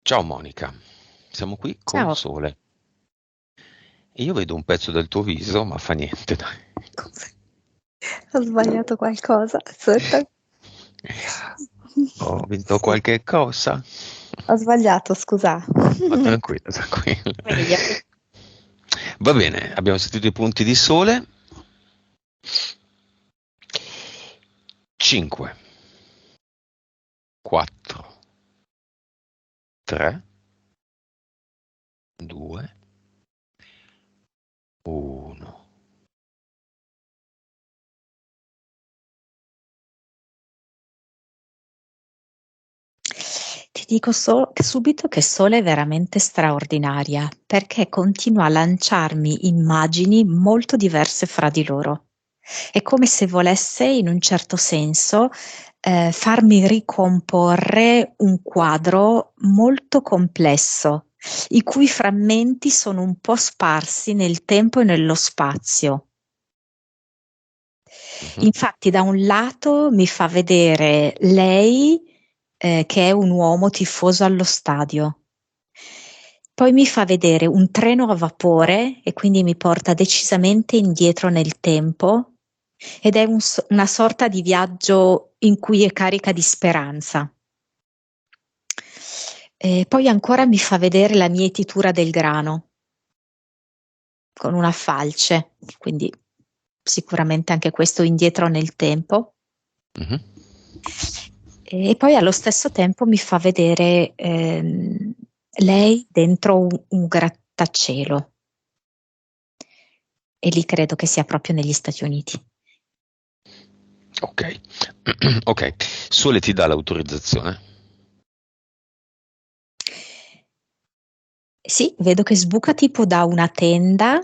Ciao Monica, siamo qui col Ciao. sole e io vedo un pezzo del tuo viso, ma fa niente, dai. Scusa, ho sbagliato qualcosa. Aspetta. Ho vinto qualche cosa? Ho sbagliato, scusa. Ma tranquilla, tranquilla. Meglio. Va bene, abbiamo sentito i punti di sole. 5, 4, 3, 2, 1. Ti dico subito che Sole è veramente straordinaria perché continua a lanciarmi immagini molto diverse fra di loro. È come se volesse, in un certo senso, farmi ricomporre un quadro molto complesso, i cui frammenti sono un po' sparsi nel tempo e nello spazio. Mhm. Infatti da un lato mi fa vedere lei, che è un uomo tifoso allo stadio. Poi mi fa vedere un treno a vapore e quindi mi porta decisamente indietro nel tempo ed è una sorta di viaggio in cui è carica di speranza. E poi ancora mi fa vedere la mietitura del grano con una falce, quindi sicuramente anche questo indietro nel tempo. Mhm. E poi allo stesso tempo mi fa vedere lei dentro un grattacielo e lì credo che sia proprio negli Stati Uniti. Ok, ok. Sole ti dà l'autorizzazione. Sì, vedo che sbuca tipo da una tenda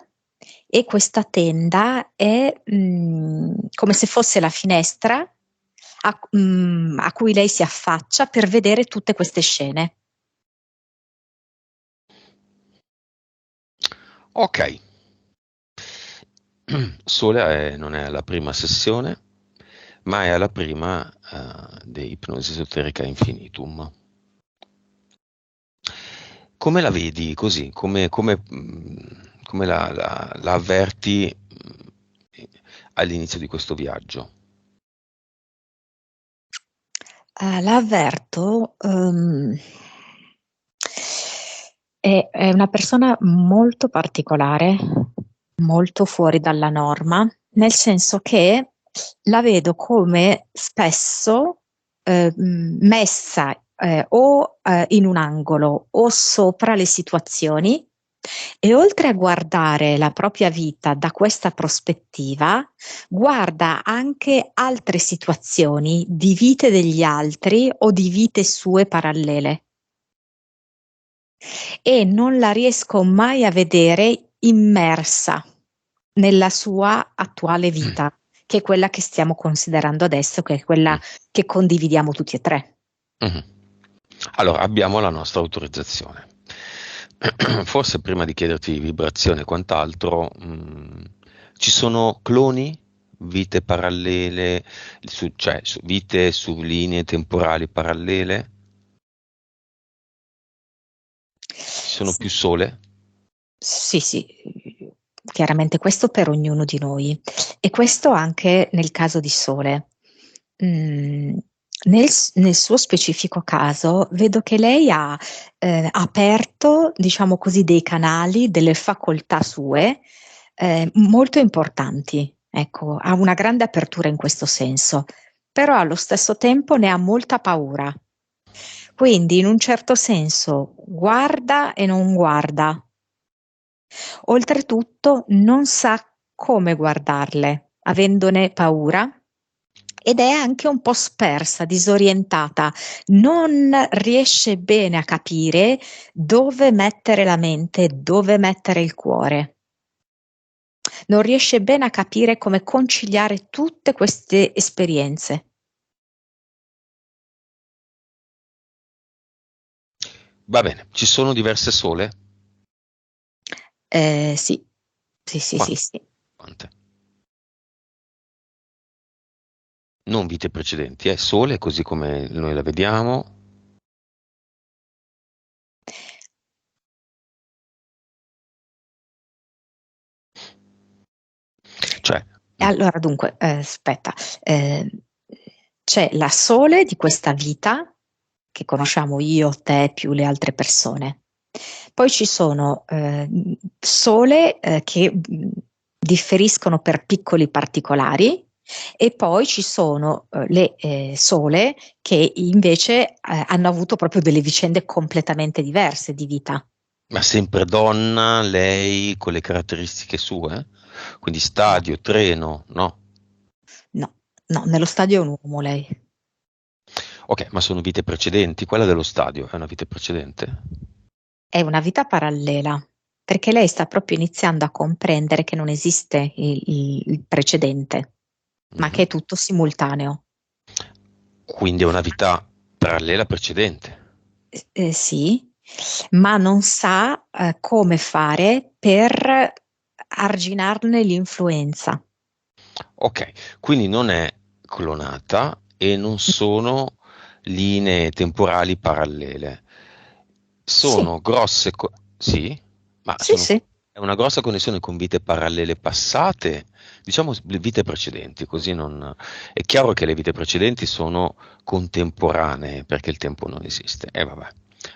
e questa tenda è come se fosse la finestra a cui lei si affaccia per vedere tutte queste scene. Ok, Sole non è alla prima sessione, ma è alla prima di Ipnosi Esoterica Infinitum. Come la vedi così? Come la avverti all'inizio di questo viaggio? La avverto, è una persona molto particolare, molto fuori dalla norma, nel senso che la vedo come spesso messa o in un angolo o sopra le situazioni e oltre a guardare la propria vita da questa prospettiva, guarda anche altre situazioni di vite degli altri o di vite sue parallele e non la riesco mai a vedere immersa nella sua attuale vita, che è quella che stiamo considerando adesso, che è quella Mm. che condividiamo tutti e tre. Mhm. Allora, abbiamo la nostra autorizzazione. Forse prima di chiederti vibrazione e quant'altro, ci sono cloni, vite parallele, cioè vite su linee temporali parallele? Ci sono più Sì, sole? sì, sì, chiaramente questo per ognuno di noi e questo anche nel caso di Sole. Mm, nel suo specifico caso vedo che lei ha aperto, diciamo così, dei canali, delle facoltà sue molto importanti. Ecco, ha una grande apertura in questo senso, però allo stesso tempo ne ha molta paura. Quindi, in un certo senso, guarda e non guarda. Oltretutto, non sa come guardarle, avendone paura. Ed è anche un po' spersa, disorientata, non riesce bene a capire dove mettere la mente, dove mettere il cuore. Non riesce bene a capire come conciliare tutte queste esperienze. Va bene, ci sono diverse sole? Sì, sì, sì, sì, Quante? sì. Quante? Non vite precedenti, è sole così come noi la vediamo. Cioè, Allora, dunque, aspetta, c'è la Sole di questa vita che conosciamo io, te, più le altre persone. Poi ci sono Sole che differiscono per piccoli particolari, e poi ci sono le Sole che invece hanno avuto proprio delle vicende completamente diverse di vita. ma sempre donna, lei con le caratteristiche sue? Quindi No, stadio, treno, no? no, no, nello stadio è un uomo lei. Ok, ma sono vite precedenti? Quella dello stadio è una vita precedente? È una vita parallela, perché lei sta proprio iniziando a comprendere che non esiste il precedente, ma che Mhm. è tutto simultaneo. Quindi è una vita parallela precedente. Sì, ma non sa come fare per arginarne l'influenza. Ok, quindi non è clonata e non sono linee temporali parallele. Sì, Sono grosse, sì, ma sì, sì. è una grossa connessione con vite parallele passate, diciamo le vite precedenti, così non. È chiaro che le vite precedenti sono contemporanee perché il tempo non esiste, e vabbè.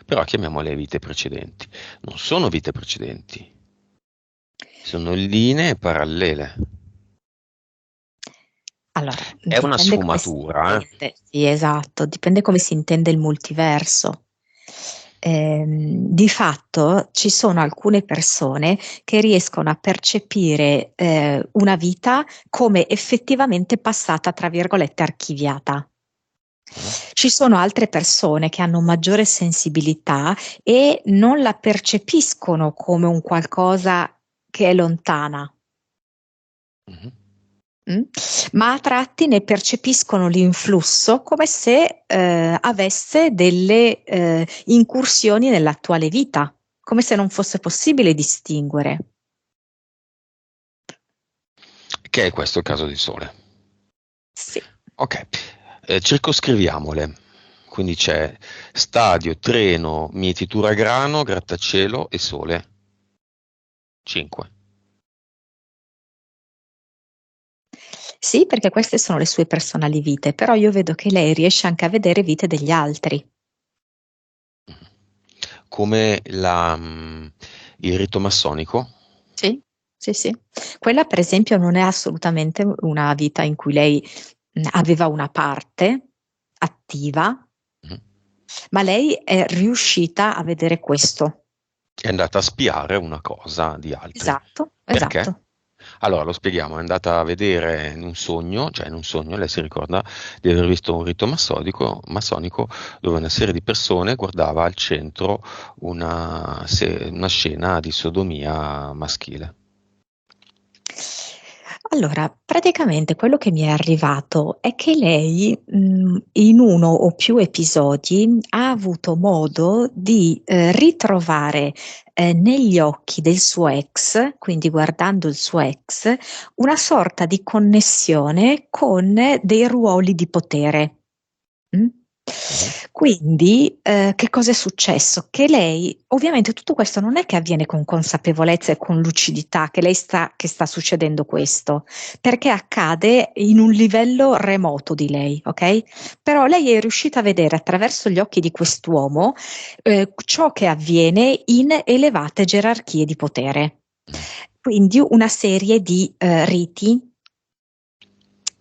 Però chiamiamole vite precedenti. Non sono vite precedenti, sono linee parallele. Allora, È una dipende come si sfumatura, eh? intende, sì, esatto, dipende come si intende il multiverso. Di fatto ci sono alcune persone che riescono a percepire una vita come effettivamente passata, tra virgolette, archiviata. Mm. Ci sono altre persone che hanno maggiore sensibilità e non la percepiscono come un qualcosa che è lontana. Mhm. Mm? Ma a tratti ne percepiscono l'influsso come se avesse delle incursioni nell'attuale vita, come se non fosse possibile distinguere. Che è questo il caso di Sole. Sì, Ok, circoscriviamole. Quindi c'è stadio, treno, mietitura a grano, grattacielo e sole. 5. sì, perché queste sono le sue personali vite, però io vedo che lei riesce anche a vedere vite degli altri. Come il rito massonico. Sì, sì, sì. Quella, per esempio, non è assolutamente una vita in cui lei aveva una parte attiva, Mhm. ma lei è riuscita a vedere questo. È andata a spiare una cosa di altri. Esatto, Perché? esatto. Allora, lo spieghiamo, è andata a vedere in un sogno, cioè in un sogno lei si ricorda di aver visto un rito massonico dove una serie di persone guardava al centro una scena di sodomia maschile. Allora, praticamente quello che mi è arrivato è che lei, in uno o più episodi ha avuto modo di ritrovare negli occhi del suo ex, quindi guardando il suo ex, una sorta di connessione con dei ruoli di potere. Mm? Mhm. Quindi, che cosa è successo? Che lei, ovviamente tutto questo non è che avviene con consapevolezza e con lucidità, che sta succedendo questo, perché accade in un livello remoto di lei, ok? Però lei è riuscita a vedere attraverso gli occhi di quest'uomo, ciò che avviene in elevate gerarchie di potere. Mhm. Quindi una serie di riti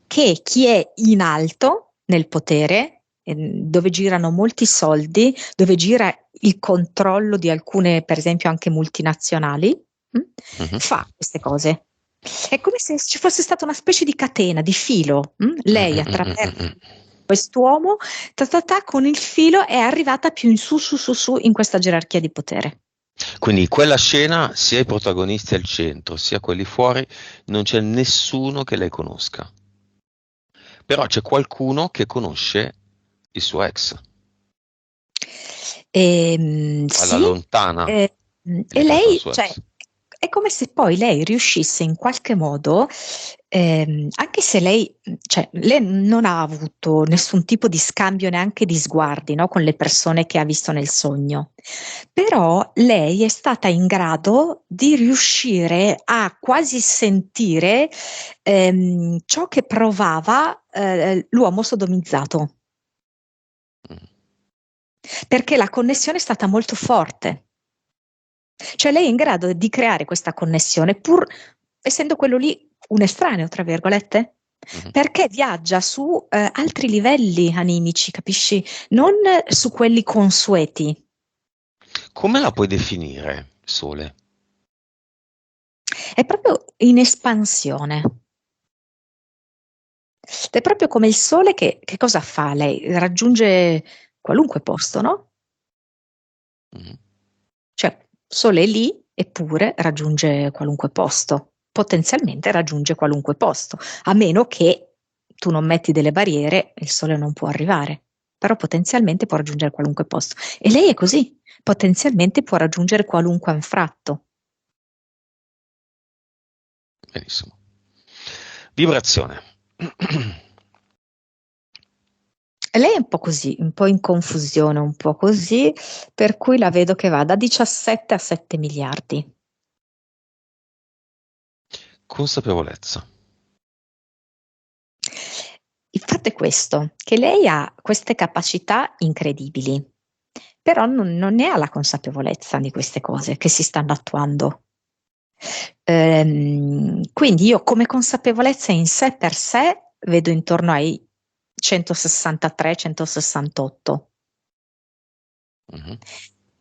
che chi è in alto nel potere, dove girano molti soldi, dove gira il controllo di alcune, per esempio, anche multinazionali, Mhm. fa queste cose. È come se ci fosse stata una specie di catena, di filo. Mm, Lei mm, mm, mm, attraverso mm, mm. quest'uomo, con il filo è arrivata più in su, su, su, su in questa gerarchia di potere. Quindi in quella scena, sia i protagonisti al centro, sia quelli fuori, non c'è nessuno che lei conosca. Però c'è qualcuno che conosce il suo ex, alla Sì, lontana, e legato al lei, suo cioè, ex. È come se poi lei riuscisse in qualche modo, anche se lei, cioè, lei non ha avuto nessun tipo di scambio neanche di sguardi, no, con le persone che ha visto nel sogno, però lei è stata in grado di riuscire a quasi sentire ciò che provava l'uomo sodomizzato, Mm. perché la connessione è stata molto forte. Cioè lei è in grado di creare questa connessione pur essendo quello lì un estraneo, tra virgolette, Mhm. perché viaggia su altri livelli animici, capisci? Non su quelli consueti. Come la puoi definire, Sole? È proprio in espansione. È proprio come il sole che cosa fa lei? Raggiunge qualunque posto, no? Mhm. Cioè, sole è lì eppure raggiunge qualunque posto, potenzialmente raggiunge qualunque posto, a meno che tu non metti delle barriere, il sole non può arrivare, però potenzialmente può raggiungere qualunque posto. E lei è così, potenzialmente può raggiungere qualunque anfratto. Benissimo. Vibrazione. E lei è un po' così, un po' in confusione, un po' così, per cui la vedo che va da 17 a 7 miliardi. Consapevolezza. Il fatto è questo, che lei ha queste capacità incredibili, però non ne ha la consapevolezza di queste cose che si stanno attuando. Quindi io come consapevolezza in sé per sé vedo intorno ai 163-168, Mhm.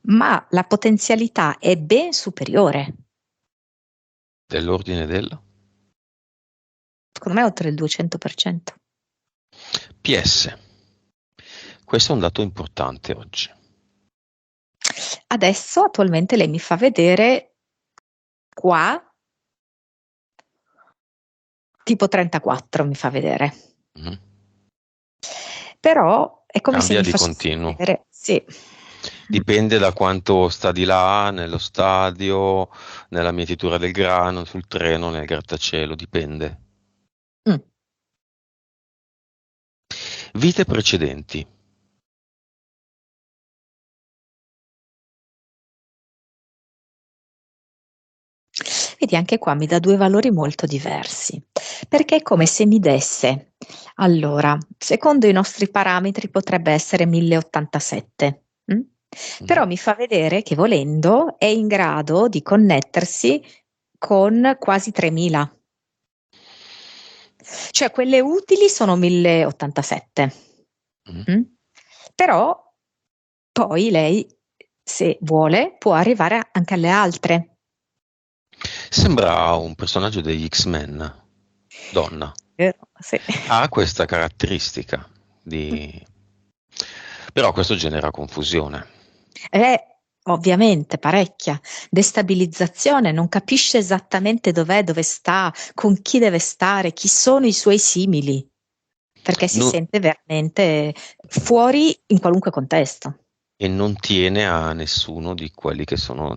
ma la potenzialità è ben superiore, Dell'ordine del secondo me oltre il 200%. PS. Questo è un dato importante oggi. Adesso attualmente lei mi fa vedere qua tipo 34 mi fa vedere. Mhm. Però è come se Cambia mi di facesse continuo. vedere, sì. Dipende da quanto sta di là, nello stadio, nella mietitura del grano, sul treno, nel grattacielo, dipende. Mm. Vite precedenti. Vedi, anche qua mi dà due valori molto diversi, perché è come se mi desse, allora, secondo i nostri parametri potrebbe essere 1087, Mhm. però mi fa vedere che volendo è in grado di connettersi con quasi 3000. Cioè quelle utili sono 1087. Mhm. Mm? Però poi lei, se vuole, può arrivare anche alle altre. Sembra un personaggio degli X-Men, donna. Vero? Sì. Ha questa caratteristica di... Però questo genera confusione. Ovviamente parecchia destabilizzazione, non capisce esattamente dov'è, dove sta, con chi deve stare, chi sono i suoi simili, perché si Non- sente veramente fuori in qualunque contesto. e non tiene a nessuno di quelli che sono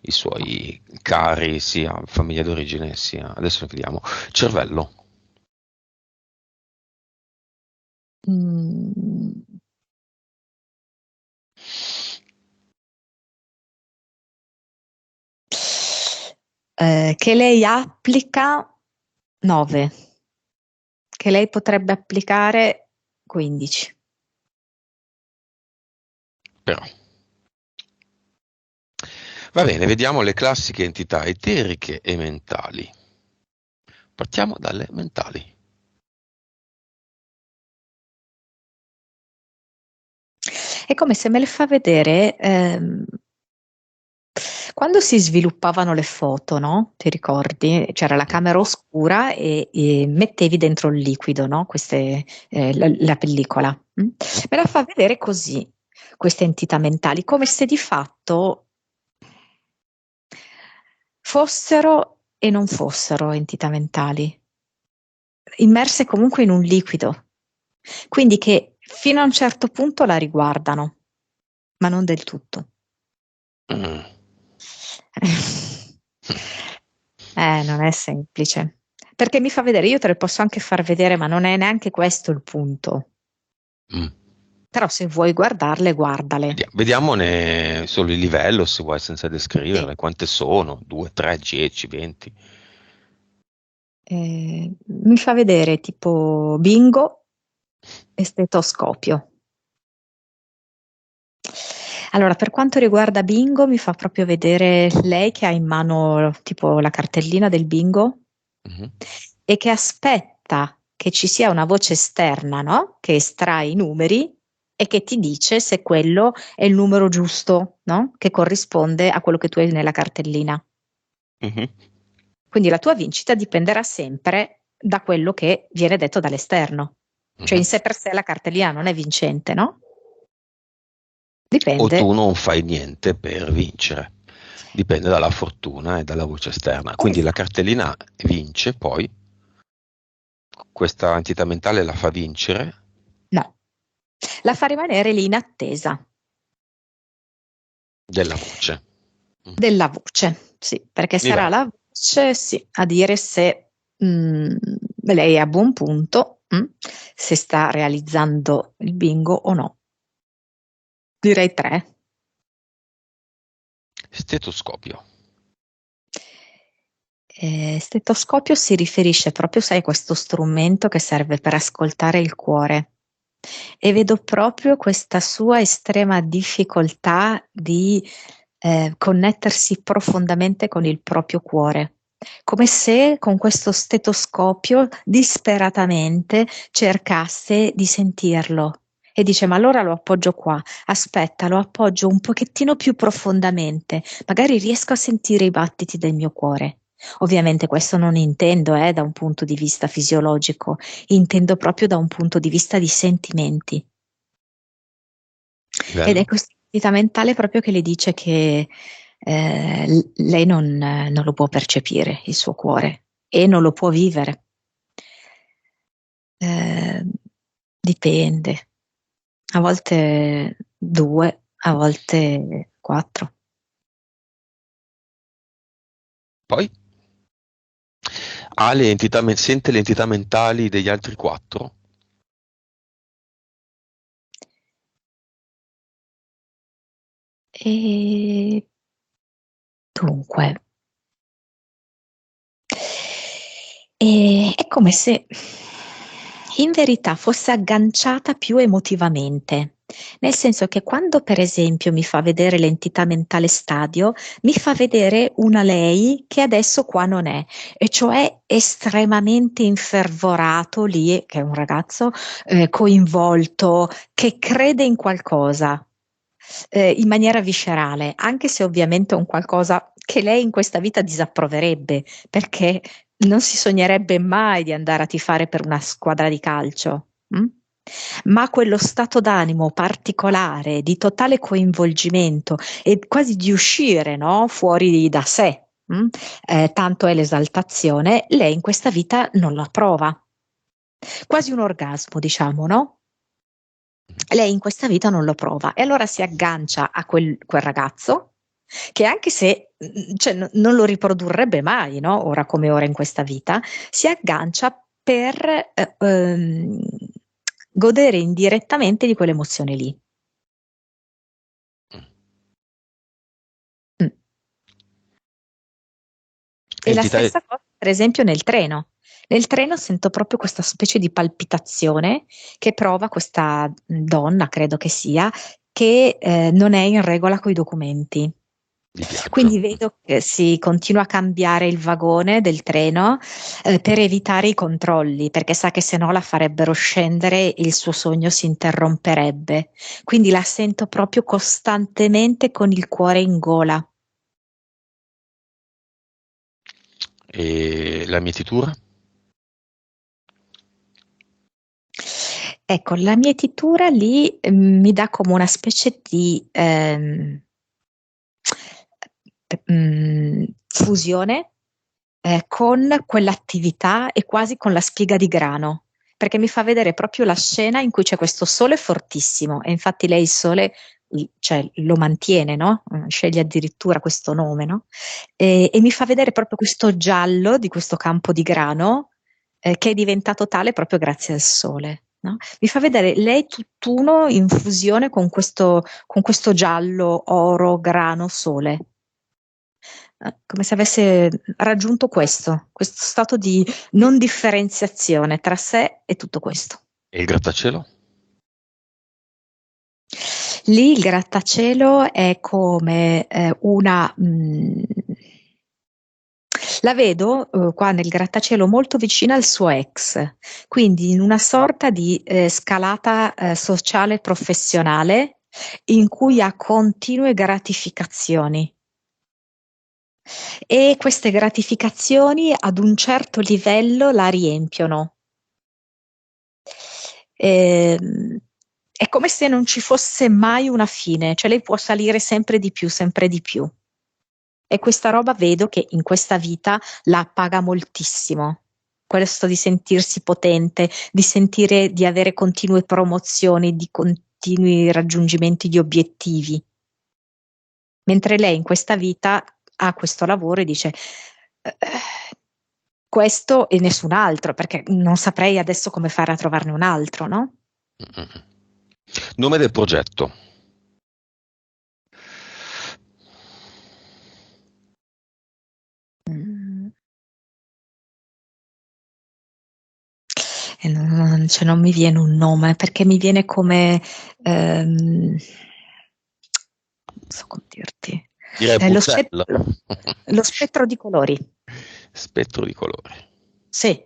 i suoi cari, sia famiglia d'origine, sia... Adesso vediamo. Cervello. Mm. Che lei applica 9, che lei potrebbe applicare 15. Però. Va bene, vediamo le classiche entità eteriche e mentali. Partiamo dalle mentali. È come se me le fa vedere quando si sviluppavano le foto, no? Ti ricordi? C'era la Mm. camera oscura e mettevi dentro il liquido, no? La pellicola. Mhm. Me la fa vedere così, queste entità mentali, come se di fatto fossero e non fossero entità mentali, immerse comunque in un liquido, quindi che fino a un certo punto la riguardano, ma non del tutto. Mm. Non è semplice. Perché mi fa vedere, io te le posso anche far vedere, ma non è neanche questo il punto. Mm. Però se vuoi guardarle, guardale. Vediamone solo il livello, se vuoi, senza Sì. descriverle. Quante sono? 2, 3, 10, 20? Mi fa vedere tipo bingo e stetoscopio. Allora, per quanto riguarda bingo, mi fa proprio vedere lei che ha in mano tipo la cartellina del bingo Mhm. e che aspetta che ci sia una voce esterna, no? Che estrae i numeri e che ti dice se quello è il numero giusto, no? Che corrisponde a quello che tu hai nella cartellina. Mhm. Quindi la tua vincita dipenderà sempre da quello che viene detto dall'esterno. Cioè Mhm. in sé per sé la cartellina non è vincente, no? O tu Dipende. non fai niente per vincere. Dipende dalla fortuna e dalla voce esterna. Quindi la Esatto. cartellina vince, poi questa entità mentale la fa vincere No, la fa rimanere lì in attesa della voce. Mm. della voce, sì, perché Mi sarà va. la voce, sì, a dire se lei è a buon punto, se sta realizzando il bingo o no. Direi 3. Stetoscopio. Stetoscopio si riferisce proprio, sai, a questo strumento che serve per ascoltare il cuore. E vedo proprio questa sua estrema difficoltà di connettersi profondamente con il proprio cuore, come se con questo stetoscopio disperatamente cercasse di sentirlo. E dice: Ma allora lo appoggio qua, aspetta, lo appoggio un pochettino più profondamente, magari riesco a sentire i battiti del mio cuore. Ovviamente questo non intendo da un punto di vista fisiologico, intendo proprio da un punto di vista di sentimenti. Ed è Bello. questa attività mentale proprio che le dice che lei non lo può percepire, il suo cuore, e non lo può vivere. Eh, Dipende, a volte 2, a volte 4. Poi sente le entità mentali degli altri 4? E dunque, è come se in verità fosse agganciata più emotivamente, nel senso che quando per esempio mi fa vedere l'entità mentale stadio, mi fa vedere una lei che adesso qua non è, e cioè estremamente infervorato lì, che è un ragazzo coinvolto, che crede in qualcosa. In maniera viscerale, anche se ovviamente è un qualcosa che lei in questa vita disapproverebbe, perché non si sognerebbe mai di andare a tifare per una squadra di calcio. Ma quello stato d'animo particolare di totale coinvolgimento e quasi di uscire, no, fuori da sé, tanto è l'esaltazione, lei in questa vita non la prova. Quasi un orgasmo, diciamo, no? Lei in questa vita non lo prova e allora si aggancia a quel ragazzo che, anche se cioè, non lo riprodurrebbe mai, no? Ora come ora in questa vita, si aggancia per godere indirettamente di quell'emozione lì. Mm. E la Entità, stessa cosa, per esempio, nel treno. Nel treno sento proprio questa specie di palpitazione che prova questa donna, credo che sia, che non è in regola coi documenti. di viaggio. Quindi vedo che si continua a cambiare il vagone del treno per evitare i controlli, perché sa che se no la farebbero scendere e il suo sogno si interromperebbe. Quindi la sento proprio costantemente con il cuore in gola. E la mietitura? Ecco, la mietitura lì mi dà come una specie di fusione con quell'attività e quasi con la spiga di grano, perché mi fa vedere proprio la scena in cui c'è questo sole fortissimo e infatti lei il sole cioè lo mantiene, no? Sceglie addirittura questo nome, no? E mi fa vedere proprio questo giallo di questo campo di grano che è diventato tale proprio grazie al sole. No? Mi fa vedere lei tutt'uno in fusione con questo giallo, oro, grano, sole. Come se avesse raggiunto questo stato di non differenziazione tra sé e tutto questo. E il grattacielo? Lì il grattacielo è come la vedo qua nel grattacielo molto vicina al suo ex, quindi in una sorta di scalata sociale professionale in cui ha continue gratificazioni. E queste gratificazioni ad un certo livello la riempiono. È come se non ci fosse mai una fine, cioè lei può salire sempre di più, sempre di più. E questa roba vedo che in questa vita la paga moltissimo. Questo di sentirsi potente, di sentire di avere continue promozioni, di continui raggiungimenti di obiettivi. Mentre lei in questa vita ha questo lavoro e dice questo e nessun altro, perché non saprei adesso come fare a trovarne un altro, no? Nome del progetto? Cioè non mi viene un nome, perché mi viene come non so come dirti. Direi Bruxelles. Lo spettro di colori. Spettro di colori. Sì,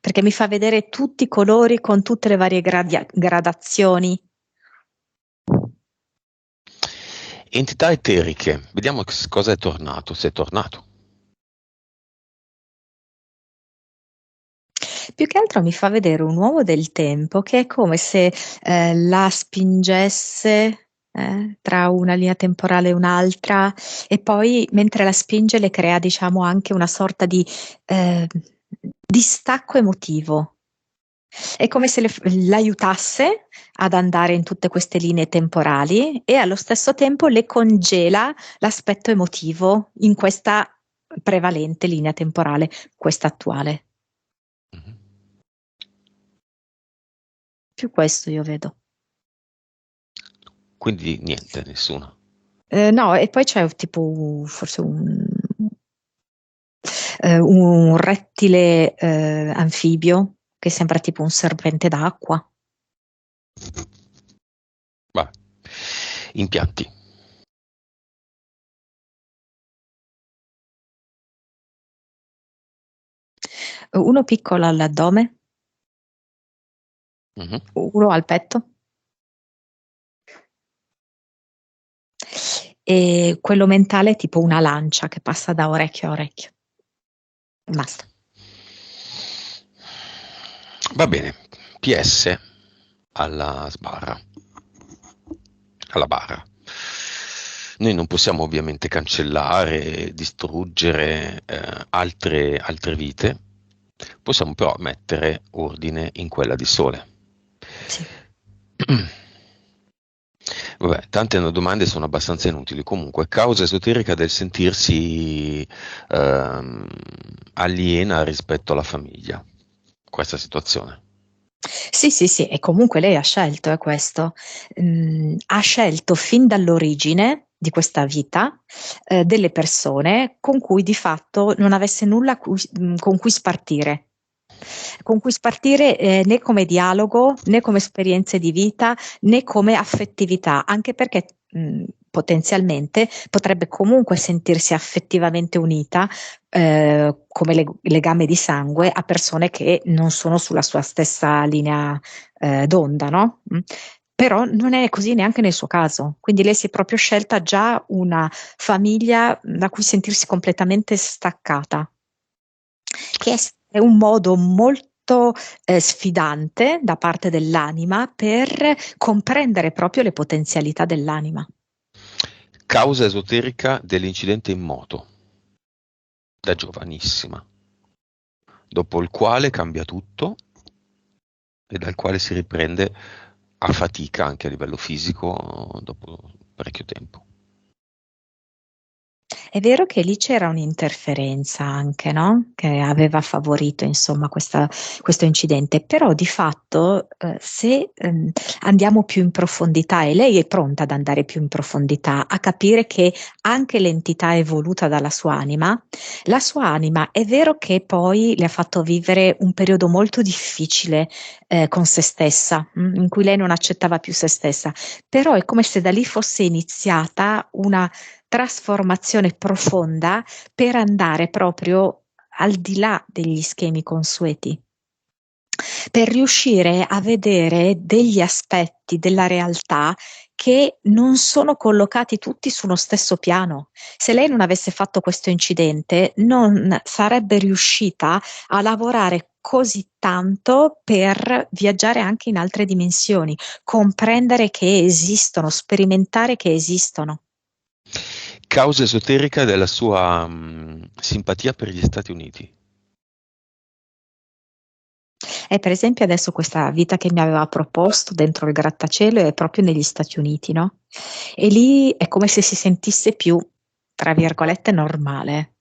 perché mi fa vedere tutti i colori con tutte le varie gradazioni. Entità eteriche, vediamo cosa è tornato, se è tornato. Più che altro mi fa vedere un uomo del tempo che è come se la spingesse tra una linea temporale e un'altra, e poi mentre la spinge le crea, diciamo, anche una sorta di distacco emotivo. È come se l'aiutasse ad andare in tutte queste linee temporali e allo stesso tempo le congela l'aspetto emotivo in questa prevalente linea temporale, questa attuale. Più questo io vedo. Quindi niente, nessuno. No, e poi c'è tipo forse un rettile anfibio che sembra tipo un serpente d'acqua. Va. Impianti. Uno piccolo all'addome, Mhm. uno al petto. E quello mentale è tipo una lancia che passa da orecchio a orecchio. Basta. Va bene. PS alla sbarra. Alla barra. Noi non possiamo ovviamente cancellare, distruggere altre vite, possiamo però mettere ordine in quella di Sole. Sì. Vabbè, tante domande sono abbastanza inutili. Comunque, causa esoterica del sentirsi aliena rispetto alla famiglia, questa situazione. Sì, sì, sì, e comunque lei ha scelto questo. Ha scelto fin dall'origine di questa vita delle persone con cui di fatto non avesse nulla con cui spartire. Con cui spartire né come dialogo, né come esperienze di vita, né come affettività, anche perché potenzialmente potrebbe comunque sentirsi affettivamente unita come legame di sangue a persone che non sono sulla sua stessa linea d'onda, no? Però non è così neanche nel suo caso, quindi lei si è proprio scelta già una famiglia da cui sentirsi completamente staccata, che è un modo molto sfidante da parte dell'anima per comprendere proprio le potenzialità dell'anima. Causa esoterica dell'incidente in moto, da giovanissima, dopo il quale cambia tutto e dal quale si riprende a fatica anche a livello fisico dopo parecchio tempo. È vero che lì c'era un'interferenza anche, no? Che aveva favorito, insomma, questo incidente, però di fatto, se andiamo più in profondità, e lei è pronta ad andare più in profondità, a capire che anche l'entità è voluta dalla sua anima, la sua anima è vero che poi le ha fatto vivere un periodo molto difficile con se stessa, in cui lei non accettava più se stessa, però è come se da lì fosse iniziata una trasformazione profonda per andare proprio al di là degli schemi consueti, per riuscire a vedere degli aspetti della realtà che non sono collocati tutti sullo stesso piano. Se lei non avesse fatto questo incidente, non sarebbe riuscita a lavorare così tanto per viaggiare anche in altre dimensioni, comprendere che esistono, sperimentare che esistono. Causa esoterica della sua simpatia per gli Stati Uniti. E per esempio adesso questa vita che mi aveva proposto dentro il grattacielo è proprio negli Stati Uniti, no? E lì è come se si sentisse più, tra virgolette, normale.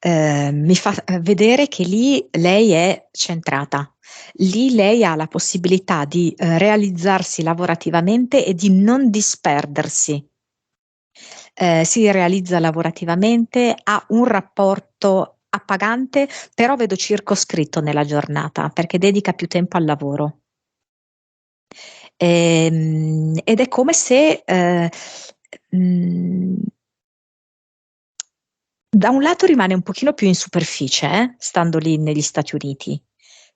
Mi fa vedere che lì lei è centrata, lì lei ha la possibilità di realizzarsi lavorativamente e di non disperdersi. Si realizza lavorativamente, ha un rapporto appagante, però vedo circoscritto nella giornata perché dedica più tempo al lavoro. Ed è come se mh, da un lato rimane un pochino più in superficie, stando lì negli Stati Uniti,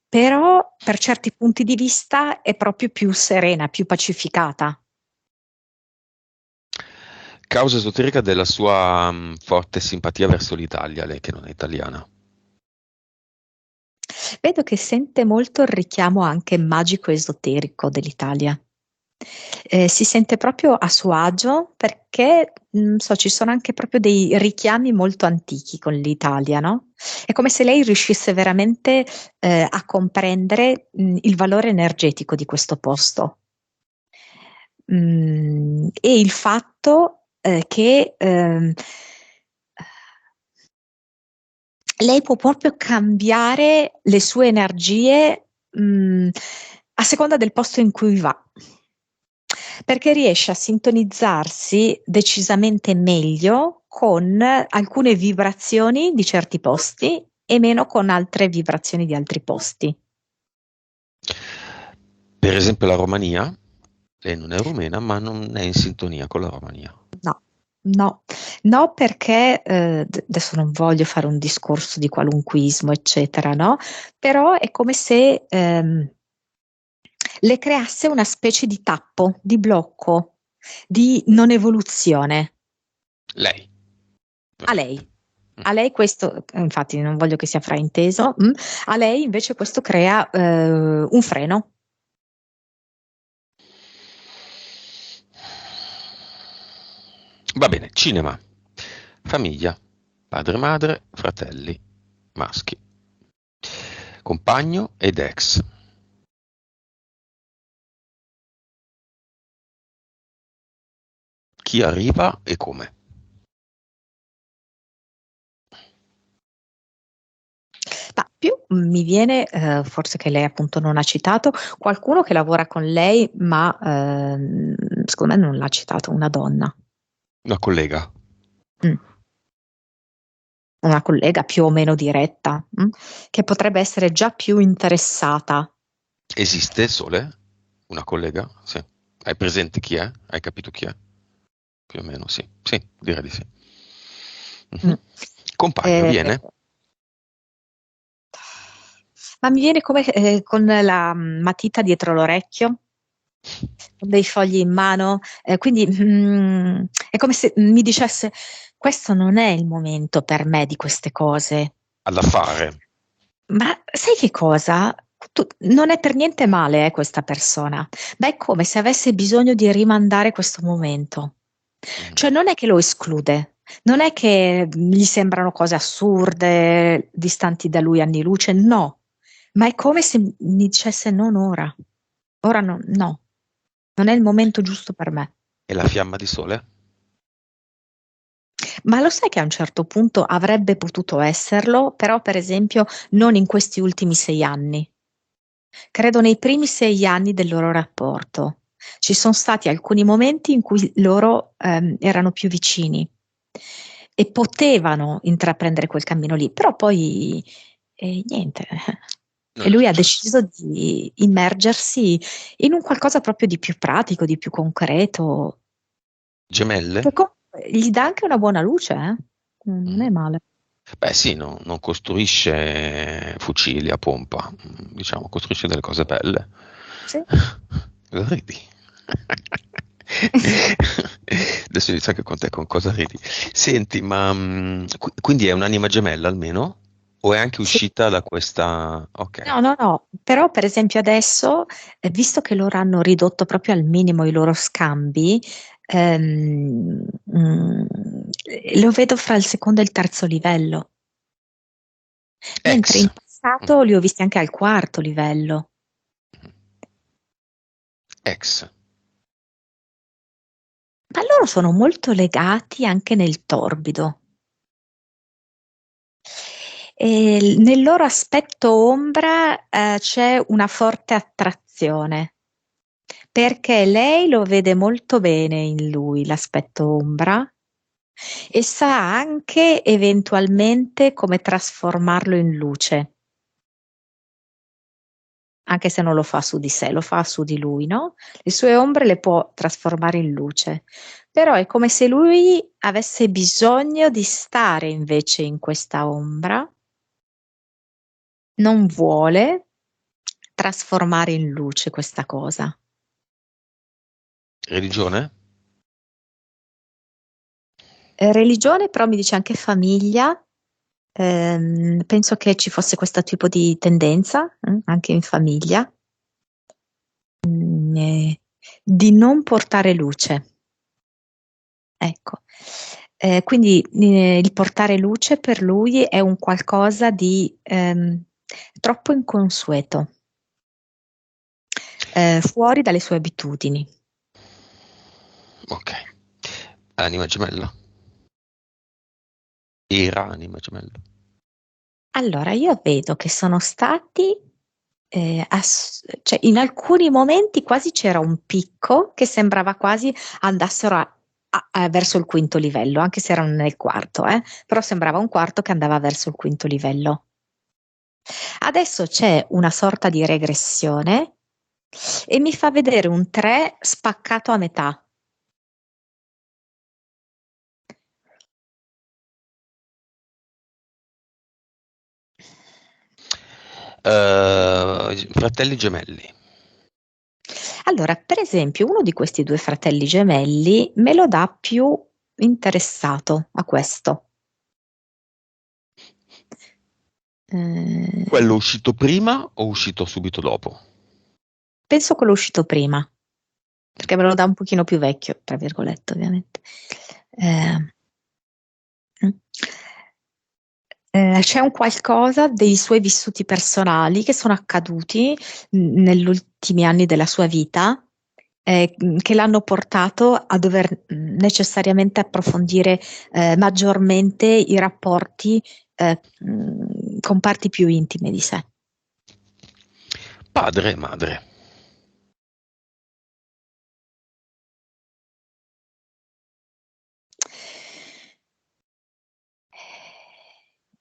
però per certi punti di vista è proprio più serena, più pacificata. Causa esoterica della sua forte simpatia verso l'Italia, lei che non è italiana. Vedo che sente molto il richiamo anche magico esoterico dell'Italia. Si sente proprio a suo agio perché, non so, ci sono anche proprio dei richiami molto antichi con l'Italia, no? È come se lei riuscisse veramente, a comprendere, il valore energetico di questo posto. E il fatto, che, lei può proprio cambiare le sue energie, a seconda del posto in cui va, perché riesce a sintonizzarsi decisamente meglio con alcune vibrazioni di certi posti e meno con altre vibrazioni di altri posti. Per esempio la Romania, lei non è rumena, ma non è in sintonia con la Romania. No, no, no perché adesso non voglio fare un discorso di qualunquismo, eccetera, no? Però è come se le creasse una specie di tappo, di blocco, di non evoluzione. Lei, A lei. ovviamente. Mm. A lei questo, infatti non voglio che sia frainteso, a lei invece questo crea un freno. Va bene, cinema, famiglia, padre, madre, fratelli, maschi, compagno ed ex. Chi arriva e come. Ma più mi viene, forse che lei appunto non ha citato, qualcuno che lavora con lei, ma secondo me non l'ha citato, una donna. Una collega. Mm. Una collega più o meno diretta, che potrebbe essere già più interessata. Esiste Sole? Una collega? Sì. Hai presente chi è? Hai capito chi è? Più o meno, sì. Sì, direi di sì. Mm. Mhm. Compagno, Eh, viene? ma mi viene come con la matita dietro l'orecchio, con dei fogli in mano, quindi è come se mi dicesse: questo non è il momento per me di queste cose. All'affare. Ma sai che cosa? Non è per niente male, questa persona, ma è come se avesse bisogno di rimandare questo momento. Mm. Cioè non è che lo esclude, non è che gli sembrano cose assurde, distanti da lui anni luce, no, ma è come se mi dicesse non ora. Ora no, non è il momento giusto per me. E la fiamma di sole? Ma lo sai che a un certo punto avrebbe potuto esserlo, però per esempio non in questi ultimi 6 anni. Credo nei primi 6 anni del loro rapporto. Ci sono stati alcuni momenti in cui loro erano più vicini e potevano intraprendere quel cammino lì, però poi niente. Non E è lui ha successo. deciso di immergersi in un qualcosa proprio di più pratico, di più concreto, Gemelle? che comunque gli dà anche una buona luce, eh? Non Mm. è male. Beh sì, non costruisce fucili a pompa, diciamo, costruisce delle cose belle. Sì. Cosa ridi? Adesso inizio anche con te, con cosa ridi? Senti, ma quindi è un'anima gemella almeno? O è anche Sì. uscita da questa... Ok, No, no, no, però per esempio adesso, visto che loro hanno ridotto proprio al minimo i loro scambi, lo vedo fra il secondo e il terzo livello, mentre ex. in passato li ho visti anche al quarto livello. Ex. Ma loro sono molto legati anche nel torbido. E nel loro aspetto ombra, c'è una forte attrazione, perché lei lo vede molto bene in lui, l'aspetto ombra, e sa anche eventualmente come trasformarlo in luce, anche se non lo fa su di sé, lo fa su di lui, no? Le sue ombre le può trasformare in luce, però è come se lui avesse bisogno di stare invece in questa ombra, non vuole trasformare in luce questa cosa. Religione? Religione, però mi dice anche famiglia. Penso che ci fosse questo tipo di tendenza, anche in famiglia, di non portare luce. Ecco. Quindi il portare luce per lui è un qualcosa di troppo inconsueto, fuori dalle sue abitudini. Ok. Anima gemella? Era anima gemella? Allora, io vedo che sono stati, cioè in alcuni momenti quasi c'era un picco che sembrava quasi andassero verso il quinto livello, anche se erano nel quarto, però sembrava un quarto che andava verso il quinto livello. Adesso c'è una sorta di regressione e mi fa vedere un 3 spaccato a metà. Fratelli gemelli. Allora, per esempio, uno di questi due fratelli gemelli me lo dà più interessato a questo. Quello uscito prima o uscito subito dopo? Penso quello uscito prima, perché me lo dà un pochino più vecchio, tra virgolette, ovviamente. Eh, mm. C'è un qualcosa dei suoi vissuti personali che sono accaduti negli ultimi anni della sua vita, che l'hanno portato a dover necessariamente approfondire maggiormente i rapporti con parti più intime di sé. Padre e madre.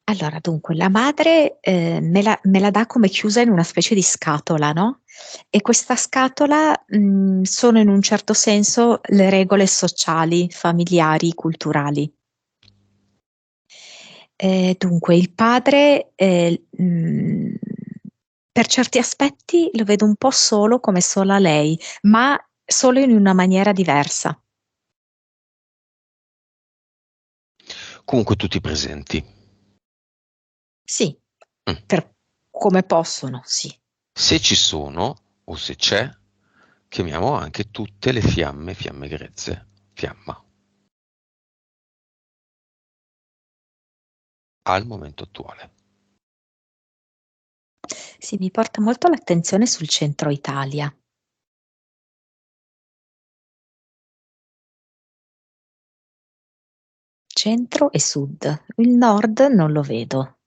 Allora, dunque, la madre me la dà come chiusa in una specie di scatola, no? E questa scatola sono in un certo senso le regole sociali, familiari, culturali. Dunque, il padre, per certi aspetti lo vedo un po' solo come sola lei, ma solo in una maniera diversa. Comunque tutti presenti. Sì, Mm. per come possono, sì. Se ci sono, o se c'è, chiamiamo anche tutte le fiamme, fiamme grezze, fiamma, al momento attuale. Sì, mi porta molto l'attenzione sul centro Italia. centro e sud. Il nord non lo vedo,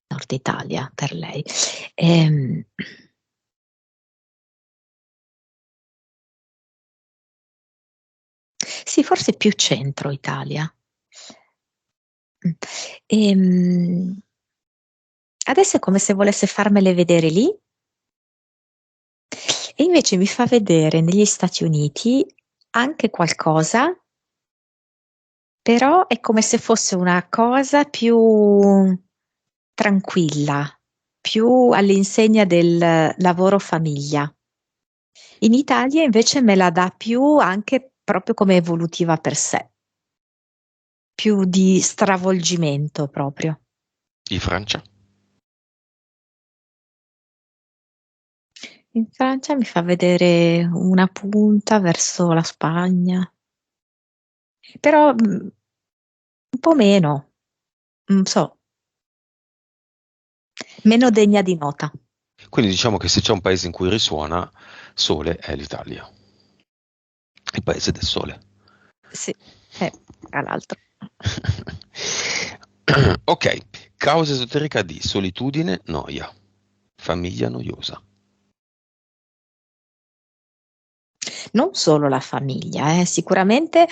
Nord Italia per lei. Ehm, sì, forse più centro Italia. Mm. Ehm, adesso è come se volesse farmele vedere lì, e invece mi fa vedere negli Stati Uniti anche qualcosa, però è come se fosse una cosa più tranquilla, più all'insegna del lavoro famiglia. In Italia invece me la dà più anche proprio come evolutiva per sé, più di stravolgimento proprio. Di Francia? In Francia mi fa vedere una punta verso la Spagna, però un po' meno, non so, meno degna di nota. Quindi diciamo che se c'è un paese in cui risuona sole è l'Italia, il paese del sole. Sì, tra l'altro. Ok, causa esoterica di solitudine, noia, famiglia noiosa. Non solo la famiglia, sicuramente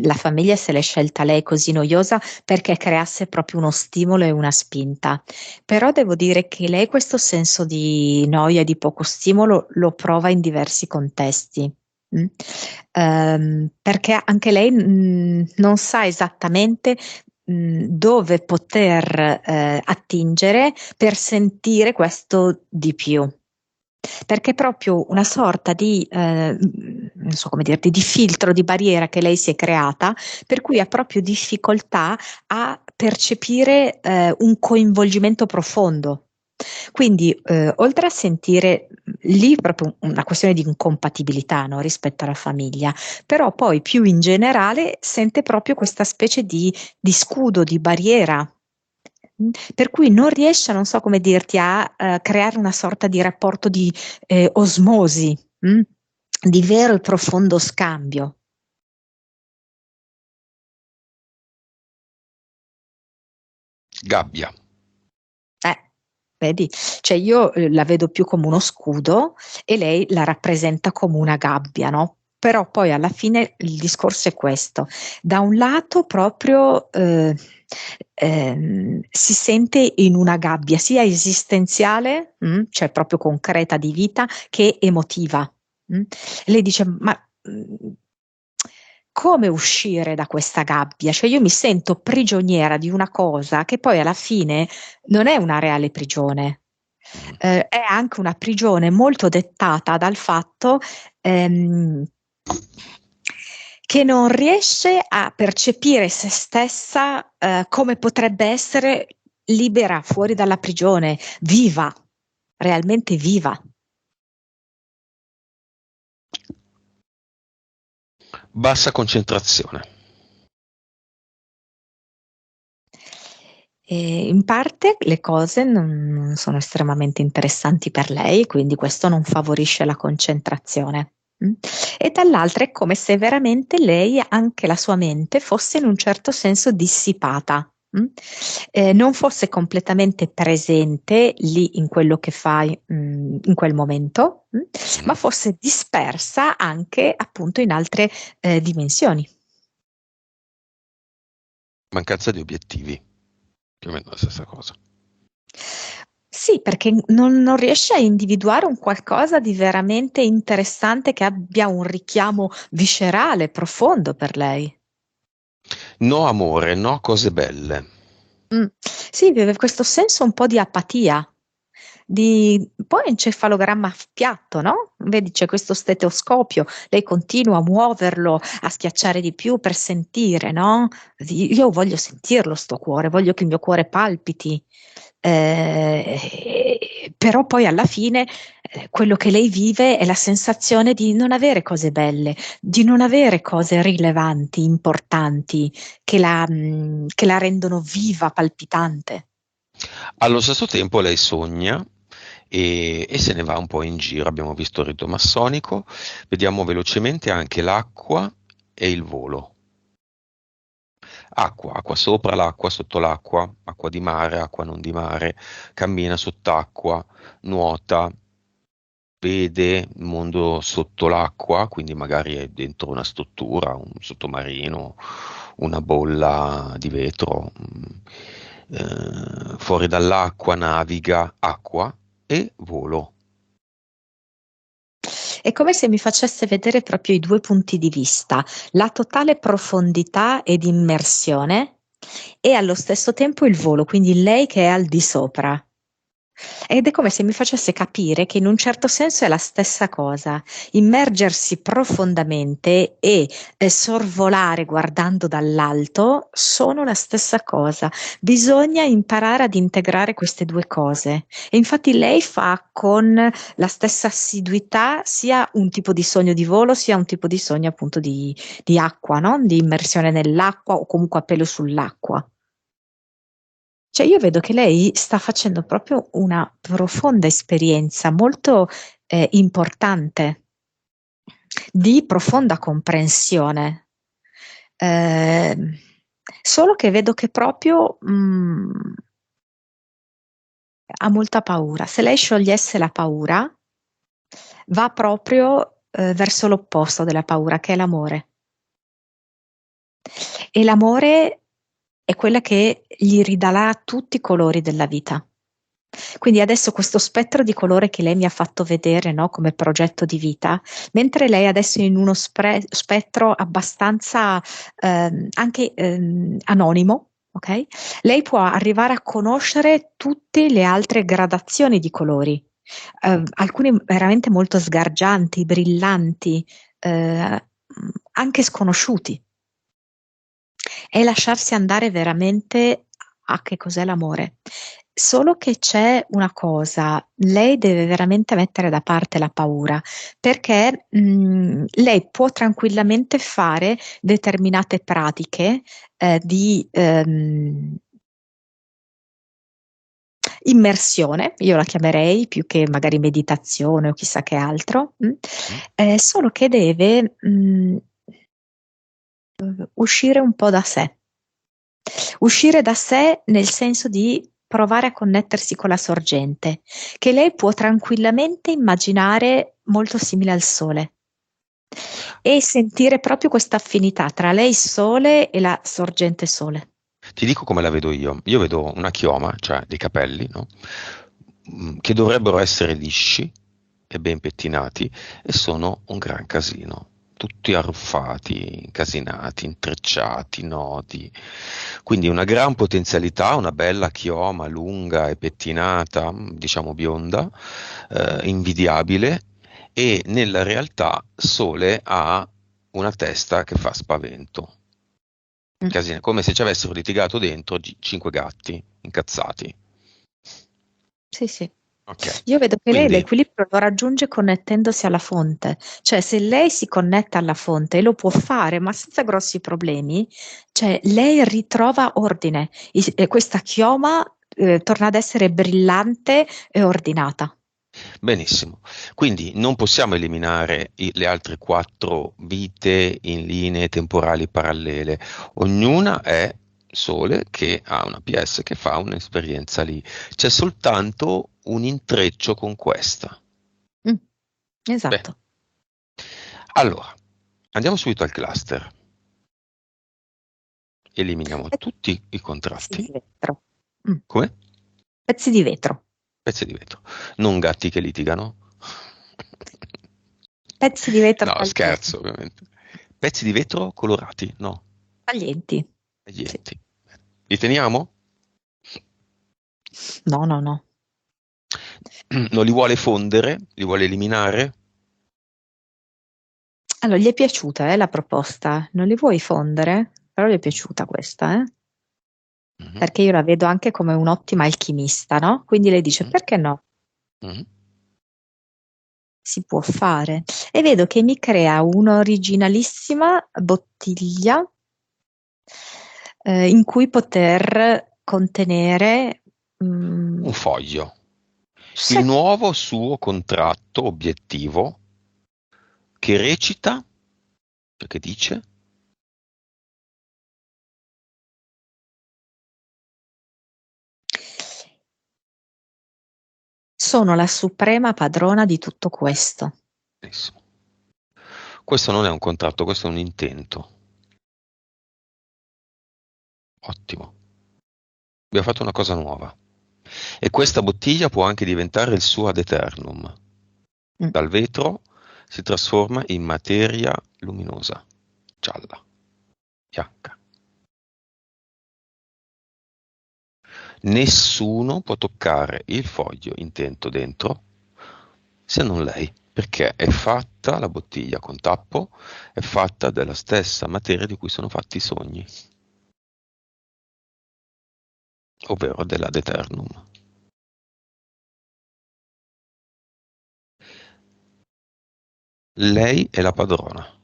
la famiglia se l'è scelta lei così noiosa perché creasse proprio uno stimolo e una spinta. Però devo dire che lei questo senso di noia e di poco stimolo lo prova in diversi contesti. mm. Perché anche lei non sa esattamente dove poter attingere per sentire questo di più. Perché è proprio una sorta di, non so come dirti, di filtro, di barriera che lei si è creata, per cui ha proprio difficoltà a percepire un coinvolgimento profondo. Quindi, oltre a sentire lì proprio una questione di incompatibilità, no, rispetto alla famiglia, però poi più in generale sente proprio questa specie di scudo, di barriera. Per cui non riesce, non so come dirti, a creare una sorta di rapporto di osmosi, di vero e profondo scambio. Gabbia. Vedi? Cioè io la vedo più come uno scudo e lei la rappresenta come una gabbia, no? Però poi alla fine il discorso è questo. Da un lato proprio si sente in una gabbia sia esistenziale, cioè proprio concreta di vita, che emotiva. Lei dice, ma come uscire da questa gabbia? Cioè io mi sento prigioniera di una cosa che poi alla fine non è una reale prigione, è anche una prigione molto dettata dal fatto che non riesce a percepire se stessa come potrebbe essere libera fuori dalla prigione, viva, realmente viva. Bassa concentrazione. E in parte le cose non sono estremamente interessanti per lei, quindi questo non favorisce la concentrazione. E dall'altra è come se veramente lei, anche la sua mente, fosse in un certo senso dissipata. Non fosse completamente presente lì in quello che fa in quel momento, ma fosse dispersa anche appunto in altre dimensioni. Mancanza di obiettivi. Più o meno la stessa cosa. Sì, perché non riesce a individuare un qualcosa di veramente interessante che abbia un richiamo viscerale, profondo per lei. No amore, no cose belle. Sì, vive questo senso un po' di apatia, di poi encefalogramma piatto, no? Vedi, c'è questo stetoscopio, lei continua a muoverlo, a schiacciare di più per sentire, no? Io voglio sentirlo sto cuore, voglio che il mio cuore palpiti. Però poi alla fine quello che lei vive è la sensazione di non avere cose belle, di non avere cose rilevanti, importanti, che la rendono viva, palpitante. Allo stesso tempo lei sogna e se ne va un po' in giro. Abbiamo visto il rito massonico, vediamo velocemente anche l'acqua e il volo. Acqua, acqua sopra l'acqua, sotto l'acqua, acqua di mare, acqua non di mare, cammina sott'acqua, nuota, vede il mondo sotto l'acqua, quindi magari è dentro una struttura, un sottomarino, una bolla di vetro, fuori dall'acqua naviga acqua e volo. È come se mi facesse vedere proprio i due punti di vista, la totale profondità ed immersione e allo stesso tempo il volo, quindi lei che è al di sopra. Ed è come se mi facesse capire che in un certo senso è la stessa cosa, immergersi profondamente e sorvolare guardando dall'alto sono la stessa cosa. Bisogna imparare ad integrare queste due cose. E infatti lei fa con la stessa assiduità sia un tipo di sogno di volo, sia un tipo di sogno appunto di acqua, no? Di immersione nell'acqua o comunque a pelo sull'acqua. Cioè io vedo che lei sta facendo proprio una profonda esperienza molto importante di profonda comprensione. Ehm, Solo che vedo che proprio ha molta paura. Se lei sciogliesse la paura, va proprio verso l'opposto della paura, che è l'amore. E l'amore è quella che gli ridà tutti i colori della vita. Quindi adesso questo spettro di colore che lei mi ha fatto vedere, no, come progetto di vita, mentre lei adesso è in uno spettro abbastanza anche anonimo, ok? Lei può arrivare a conoscere tutte le altre gradazioni di colori, alcuni veramente molto sgargianti, brillanti, anche sconosciuti, e lasciarsi andare veramente a che cos'è l'amore. Solo che c'è una cosa, lei deve veramente mettere da parte la paura, perché lei può tranquillamente fare determinate pratiche di immersione, io la chiamerei più che magari meditazione o chissà che altro, Mm? solo che deve uscire un po' da sé. Uscire da sé nel senso di provare a connettersi con la sorgente, che lei può tranquillamente immaginare molto simile al sole e sentire proprio questa affinità tra lei sole e la sorgente sole. Ti dico come la vedo io. Io vedo una chioma, cioè dei capelli, no? Che dovrebbero essere lisci e ben pettinati e sono un gran casino. Tutti arruffati, incasinati, intrecciati, nodi. Quindi una gran potenzialità, una bella chioma lunga e pettinata, diciamo bionda, invidiabile, e nella realtà Sole ha una testa che fa spavento. Mm. Casino, come se ci avessero litigato dentro cinque gatti incazzati. Sì, sì. Ok, Io vedo che lei quindi l'equilibrio lo raggiunge connettendosi alla fonte, cioè se lei si connette alla fonte e lo può fare ma senza grossi problemi, cioè lei ritrova ordine e questa chioma torna ad essere brillante e ordinata. benissimo. Quindi non possiamo eliminare le altre quattro vite in linee temporali parallele. Ognuna è Sole che ha una PS che fa un'esperienza lì. C'è soltanto un intreccio con questa. Mm, Bene, esatto. allora andiamo subito al cluster. Eliminiamo tutti i Pezzi contratti. di vetro. Mm, Come? pezzi di vetro. Pezzi di vetro, non gatti che litigano. Pezzi di vetro No, taglienti. scherzo, ovviamente. Pezzi di vetro colorati, no, Taglienti. Sì. taglienti. Li teniamo? No, no, no. Non li vuole fondere? Li vuole eliminare? Allora, gli è piaciuta, la proposta? Non li vuoi fondere? Però gli è piaciuta questa, eh? Mhm, Perché io la vedo anche come un'ottima alchimista, no? Quindi lei dice, mhm, perché no? mhm. Si può fare. E vedo che mi crea un'originalissima bottiglia in cui poter contenere Un foglio. sì, Il nuovo suo contratto obiettivo che recita, perché dice, sono la suprema padrona di tutto questo. Benissimo. Questo non è un contratto, questo è un intento. Ottimo. Abbiamo fatto una cosa nuova. E questa bottiglia può anche diventare il suo ad eternum. Mm. Dal vetro si trasforma in materia luminosa, gialla, bianca. Nessuno può toccare il foglio intento dentro se non lei, perché è fatta, la bottiglia con tappo, è fatta della stessa materia di cui sono fatti i sogni, ovvero dell'ad eternum. Lei è la padrona.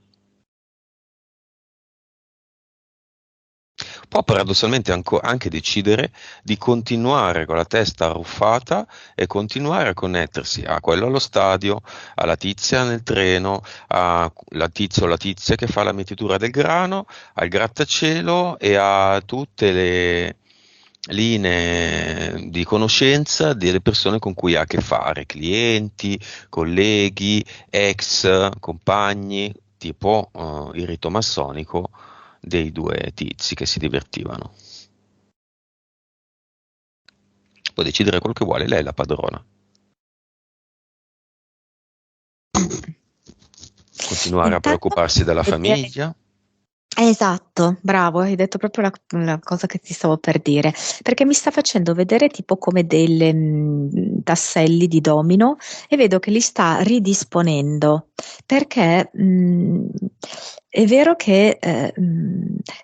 Può paradossalmente anche decidere di continuare con la testa arruffata e continuare a connettersi a quello allo stadio, alla tizia nel treno, alla tizia o la tizia che fa la mietitura del grano, al grattacielo e a tutte le linee di conoscenza delle persone con cui ha a che fare, clienti, colleghi, ex, compagni, tipo il rito massonico dei due tizi che si divertivano. Può decidere quello che vuole, lei è la padrona. Continuare a Intanto preoccuparsi della vedere. famiglia. Esatto, bravo, hai detto proprio la cosa che ti stavo per dire, perché mi sta facendo vedere tipo come delle tasselli di domino e vedo che li sta ridisponendo, perché è vero che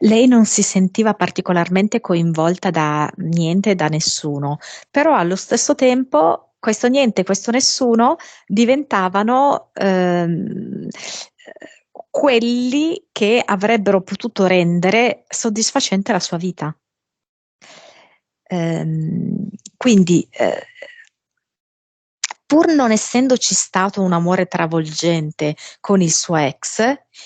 lei non si sentiva particolarmente coinvolta da niente e da nessuno, però allo stesso tempo questo niente e questo nessuno diventavano quelli che avrebbero potuto rendere soddisfacente la sua vita. Quindi, pur non essendoci stato un amore travolgente con il suo ex,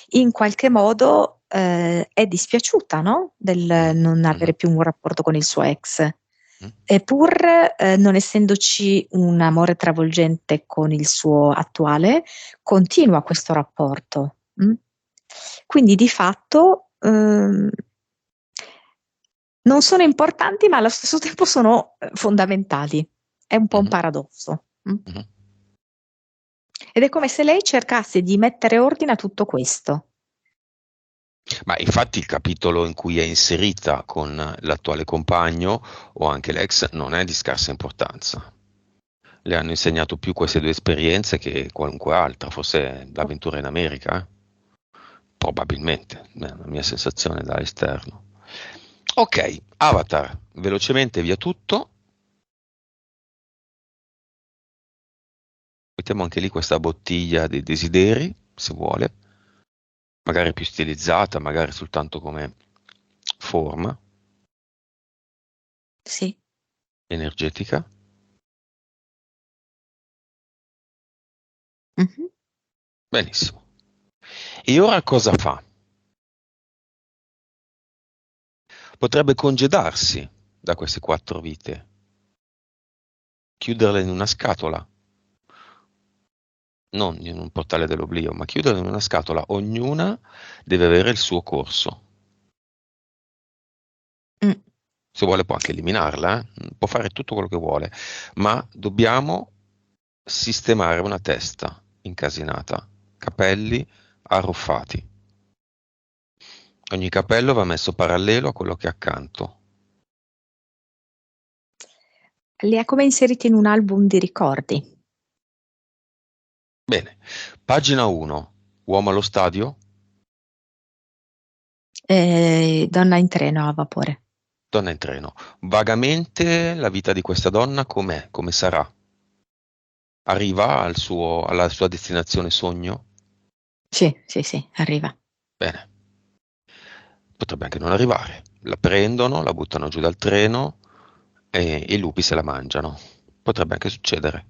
in qualche modo è dispiaciuta, no? Del non avere Mhm. più un rapporto con il suo ex. Mm. Eppur non essendoci un amore travolgente con il suo attuale, continua questo rapporto. Quindi di fatto non sono importanti, ma allo stesso tempo sono fondamentali. È un po' un Mhm. paradosso. Mhm. Ed è come se lei cercasse di mettere ordine a tutto questo. Ma infatti il capitolo in cui è inserita con l'attuale compagno o anche l'ex non è di scarsa importanza. Le hanno insegnato più queste due esperienze che qualunque altra, forse l'avventura in America, eh? Probabilmente, è la mia sensazione da esterno. Ok, Avatar, velocemente via tutto. Mettiamo anche lì questa bottiglia dei desideri, se vuole, magari più stilizzata, magari soltanto come forma Sì. energetica. Mhm. Benissimo. E ora cosa fa? Potrebbe congedarsi da queste quattro vite, chiuderle in una scatola, non in un portale dell'oblio, ma chiuderle in una scatola. Ognuna deve avere il suo corso. Mm. Se vuole può anche eliminarla, può fare tutto quello che vuole, ma dobbiamo sistemare una testa incasinata, capelli arruffati. Ogni capello va messo parallelo a quello che è accanto. Li ha come inseriti in un album di ricordi. Bene, pagina 1, uomo allo stadio, Donna in treno a vapore. donna in treno. Vagamente la vita di questa donna com'è? Come sarà? Arriva alla sua destinazione sogno? Sì, sì, sì, arriva. Bene, potrebbe anche non arrivare. La prendono, la buttano giù dal treno e i lupi se la mangiano. Potrebbe anche succedere.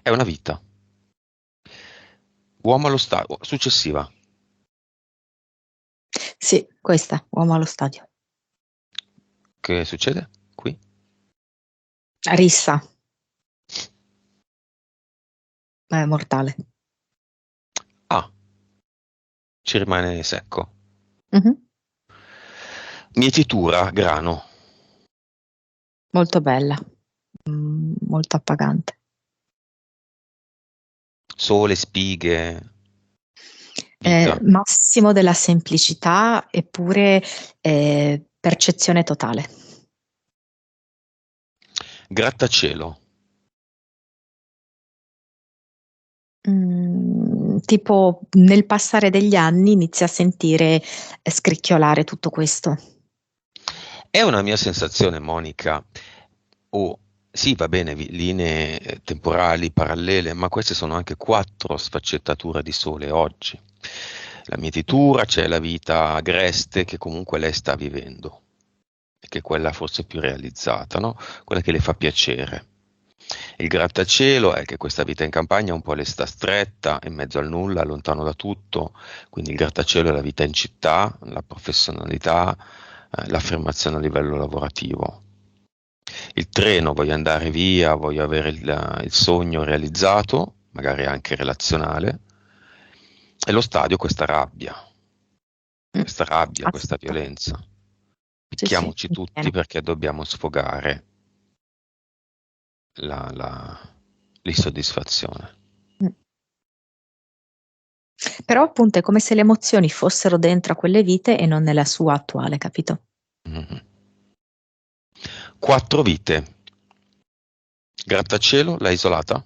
È una vita. Uomo allo stadio, successiva. Sì, questa, uomo allo stadio. Che succede qui? Rissa. Mortale. Ah, ci rimane secco. Mhm. Mietitura, grano. Molto bella, molto appagante. Sole, spighe, vita. Massimo della semplicità eppure percezione totale. Grattacielo. Tipo nel passare degli anni inizia a sentire scricchiolare tutto questo. È una mia sensazione, Monica. Oh, sì, va bene, linee temporali parallele, ma queste sono anche quattro sfaccettature di sole oggi. La mietitura, c'è la vita agreste che comunque lei sta vivendo, e che è quella forse più realizzata, no? Quella che le fa piacere. Il grattacielo è che questa vita in campagna un po' le sta stretta, in mezzo al nulla, lontano da tutto, quindi il grattacielo è la vita in città, la professionalità, l'affermazione a livello lavorativo. Il treno, voglio andare via, voglio avere il sogno realizzato, magari anche relazionale, e lo stadio Mm, questa rabbia, questa Assolutamente. violenza. Sì, sì, Picchiamoci in tutti pieno. perché dobbiamo sfogare la, la- l'insoddisfazione. Mm. Però appunto è come se le emozioni fossero dentro a quelle vite e non nella sua attuale, capito? Mhm. Quattro vite. Grattacielo, l'ha isolata?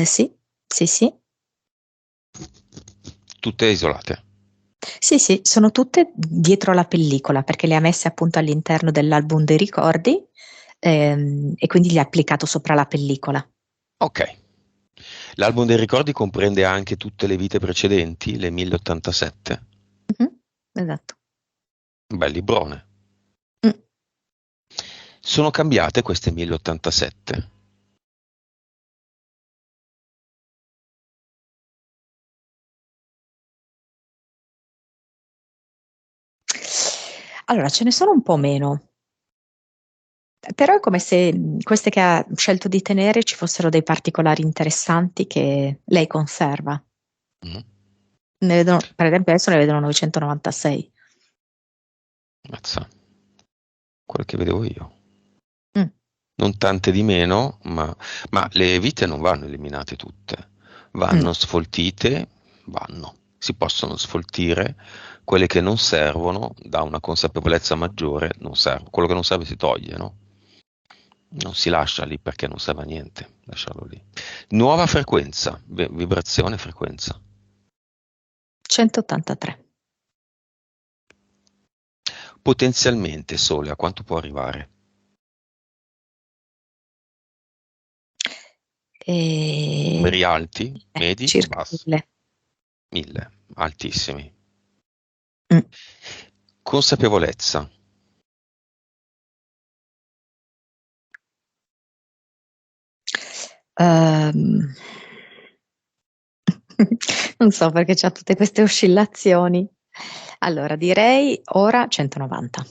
Sì, sì, sì. Tutte isolate. Sì, sì, sono tutte dietro la pellicola perché le ha messe appunto all'interno dell'album dei ricordi, e quindi gli ha applicato sopra la pellicola. Ok. L'album dei ricordi comprende anche tutte le vite precedenti, le 1087. Mhm, esatto. Un bel librone. Mm. Sono cambiate queste 1087? Allora, ce ne sono un po' meno, però è come se queste che ha scelto di tenere ci fossero dei particolari interessanti che lei conserva. Mm. Per esempio, adesso ne vedono 996. Mazza, quello che vedevo io. Mm, Non tante di meno, ma le vite non vanno eliminate tutte. no. Vanno sfoltite, vanno. Si possono sfoltire. Quelle che non servono, da una consapevolezza maggiore, non serve. Quello che non serve si toglie, no? Non si lascia lì perché non serve a niente, lasciarlo lì. Nuova frequenza, vibrazione, frequenza. 183. Potenzialmente sole, a quanto può arrivare? E... Numeri alti, medi, circa bassi? 1000. 1000, altissimi. Mm. Consapevolezza. Ehm, Non so perché c'ha tutte queste oscillazioni. Allora, direi ora 190.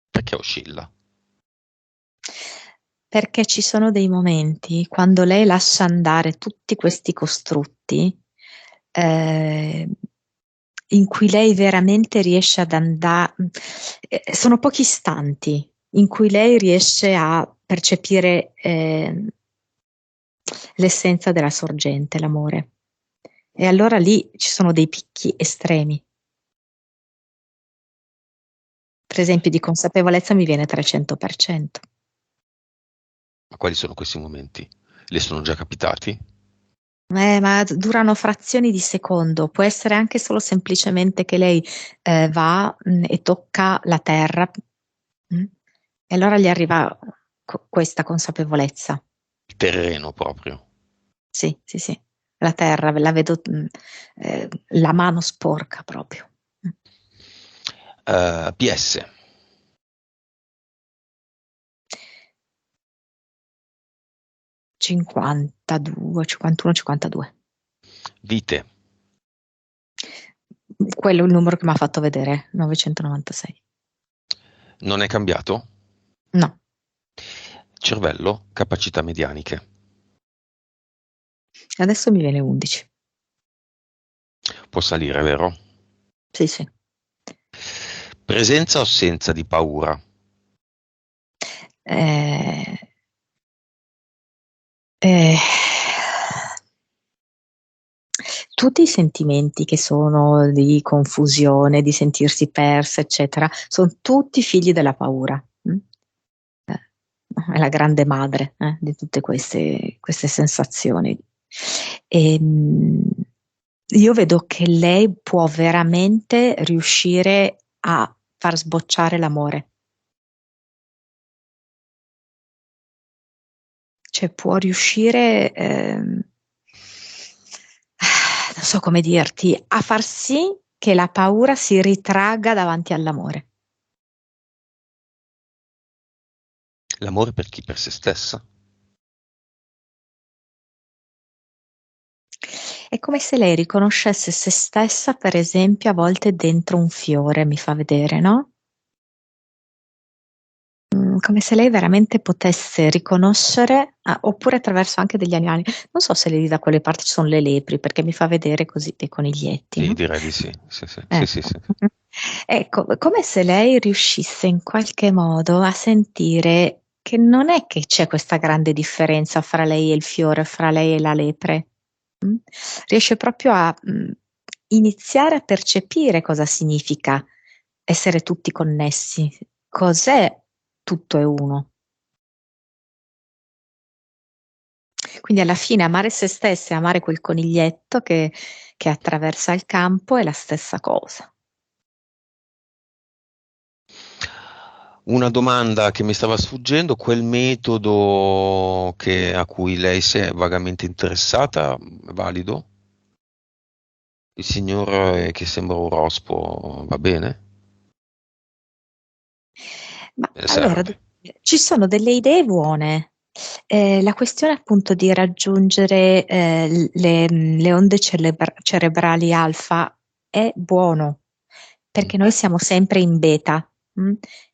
Perché oscilla? Perché ci sono dei momenti quando lei lascia andare tutti questi costrutti, eh, in cui lei veramente riesce ad andare, sono pochi istanti in cui lei riesce a percepire, l'essenza della sorgente, l'amore. E allora lì ci sono dei picchi estremi. Per esempio, di consapevolezza mi viene 300%. Ma quali sono questi momenti? Le sono già capitati? Ma durano frazioni di secondo, può essere anche solo semplicemente che lei va e tocca la terra, e allora gli arriva questa consapevolezza. Il terreno proprio. Sì, sì, sì, la terra, la vedo, la mano sporca proprio. Mm. PS. 52, 51, 52. Vite. Quello è il numero che mi ha fatto vedere, 996. Non è cambiato? No. cervello, capacità medianiche. Adesso mi viene 11. Può salire, vero? Sì, sì. Presenza o assenza di paura? Eh, eh, tutti i sentimenti che sono di confusione, di sentirsi persa, eccetera, sono tutti figli della paura. È la grande madre, di tutte queste sensazioni. E, io vedo che lei può veramente riuscire a far sbocciare l'amore. Cioè può riuscire, non so come dirti, a far sì che la paura si ritragga davanti all'amore. L'amore per chi? Per se stessa? È come se lei riconoscesse se stessa, per esempio, a volte dentro un fiore, mi fa vedere, no? Come se lei veramente potesse riconoscere, oppure attraverso anche degli animali. Non so se lì da quelle parti ci sono le lepri, perché mi fa vedere così dei coniglietti, Sì, no? direi di sì. Sì, sì, sì, sì, Ecco. sì. Ecco, come se lei riuscisse in qualche modo a sentire che non è che c'è questa grande differenza fra lei e il fiore, fra lei e la lepre. Mm? Riesce proprio a iniziare a percepire cosa significa essere tutti connessi, cos'è tutto è uno. Quindi alla fine amare se stessa e amare quel coniglietto che attraversa il campo è la stessa cosa. Una domanda che mi stava sfuggendo, quel metodo a cui lei si è vagamente interessata, è valido? Il signor che sembra un rospo, va bene? Ma allora, Serve. ci sono delle idee buone. La questione appunto di raggiungere le onde cerebrali alfa è buono, Mm. perché noi siamo sempre in beta,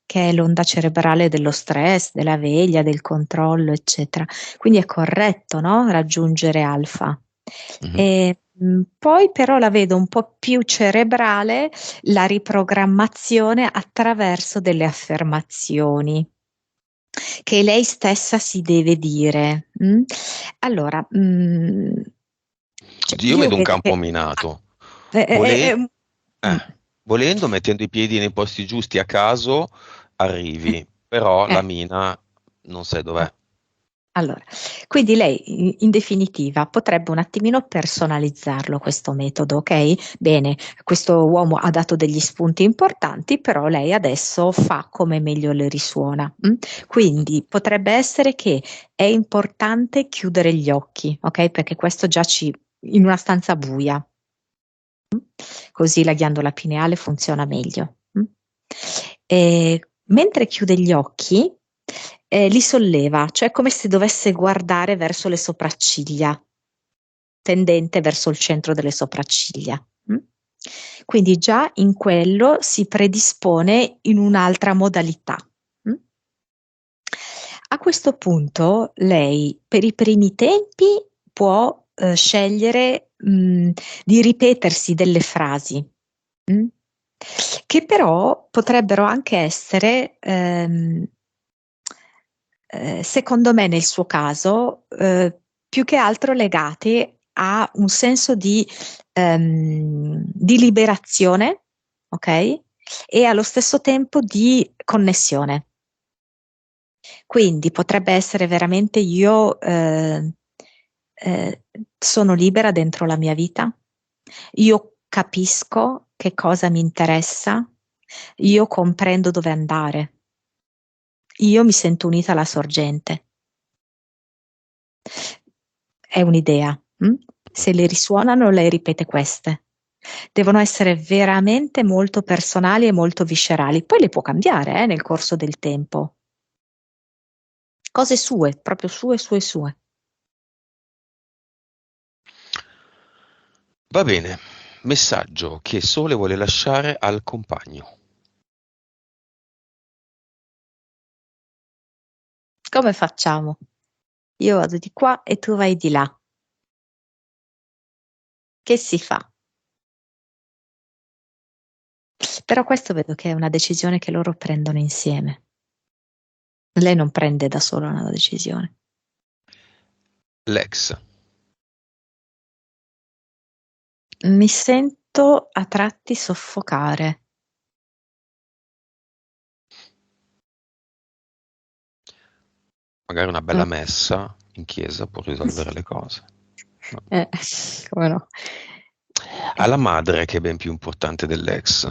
che è l'onda cerebrale dello stress, della veglia, del controllo, eccetera. Quindi è corretto, no? Raggiungere alfa. Mhm. E, poi però la vedo un po' più cerebrale la riprogrammazione attraverso delle affermazioni che lei stessa si deve dire. Allora, cioè, Io io vedo un vedo campo che minato. eh, eh, Vole- eh, mm, eh, volendo, mettendo i piedi nei posti giusti a caso, arrivi, però la eh, mina non sai eh. dov'è. Allora, quindi lei in definitiva potrebbe un attimino personalizzarlo questo metodo, ok? Bene, questo uomo ha dato degli spunti importanti, però lei adesso fa come meglio le risuona. Quindi potrebbe essere che è importante chiudere gli occhi, ok? Perché questo già ci in una stanza buia, così la ghiandola pineale funziona meglio. E mentre chiude gli occhi, li solleva, cioè come se dovesse guardare verso le sopracciglia, tendente verso il centro delle sopracciglia. Quindi già in quello si predispone in un'altra modalità. A questo punto lei per i primi tempi può scegliere di ripetersi delle frasi, mh, che però potrebbero anche essere, secondo me nel suo caso, più che altro legate a un senso di liberazione, ok? E allo stesso tempo di connessione. Quindi potrebbe essere veramente io eh, sono libera dentro la mia vita, io capisco che cosa mi interessa, io comprendo dove andare, io mi sento unita alla sorgente. È un'idea. Se le risuonano, lei ripete queste. Devono essere veramente molto personali e molto viscerali. Poi le può cambiare, nel corso del tempo. Cose sue, proprio sue, sue, sue. Va bene. Messaggio che Sole vuole lasciare al compagno. Come facciamo? Io vado di qua e tu vai di là. Che si fa? Però questo vedo che è una decisione che loro prendono insieme. Lei non prende da sola una decisione. L'ex, Mi sento a tratti soffocare. magari una Mm. bella messa in chiesa può risolvere le cose. No. Come no? Ha la madre che è ben più importante dell'ex.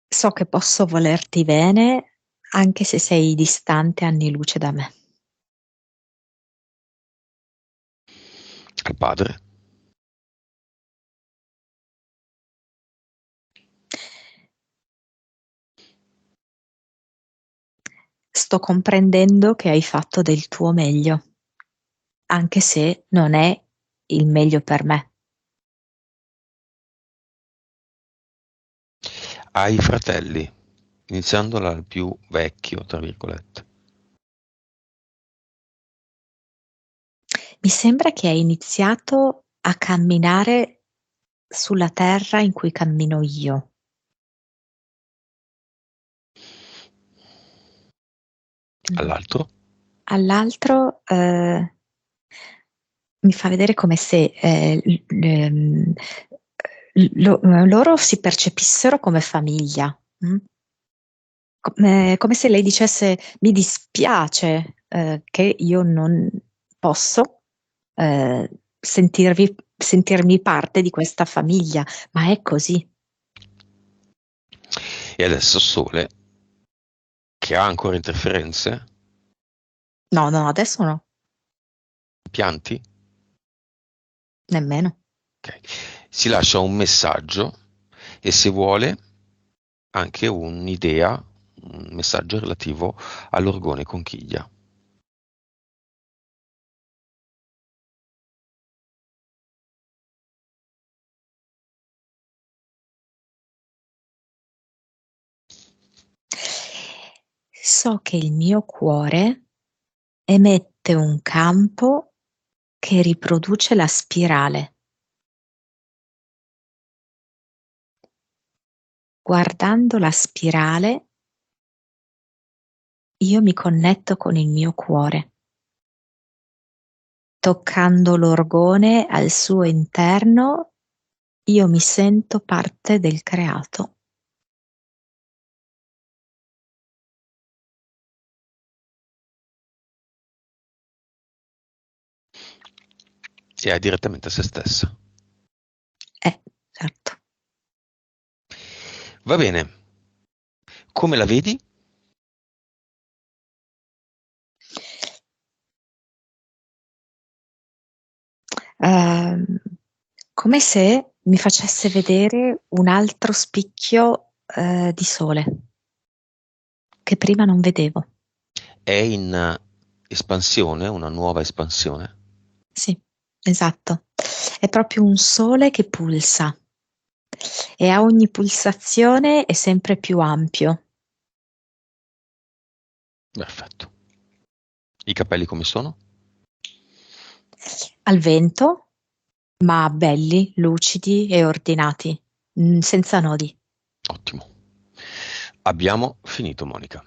So che posso volerti bene anche se sei distante anni luce da me. Al padre. Sto comprendendo che hai fatto del tuo meglio, anche se non è il meglio per me. Hai fratelli, iniziando dal più vecchio, tra virgolette. Mi sembra che hai iniziato a camminare sulla terra in cui cammino io. All'altro? All'altro mi fa vedere come se loro si percepissero come famiglia. Come se lei dicesse: mi dispiace che io non posso sentirmi parte di questa famiglia, ma è così. E adesso Sole, che ha ancora interferenze, No, no, adesso no, pianti, nemmeno. okay. Si lascia un messaggio e se vuole anche un'idea, un messaggio relativo all'orgone conchiglia. So che il mio cuore emette un campo che riproduce la spirale. Guardando la spirale, io mi connetto con il mio cuore. Toccando l'orgone al suo interno, io mi sento parte del creato. E ha direttamente a se stessa. Certo. Va bene. Come la vedi? Ehm, Come se mi facesse vedere un altro spicchio di sole che prima non vedevo. È in espansione, una nuova espansione. Sì, esatto. È proprio un sole che pulsa e a ogni pulsazione è sempre più ampio. Perfetto. I capelli come sono? Al vento, ma belli, lucidi e ordinati, senza nodi. Ottimo. Abbiamo finito, Monica.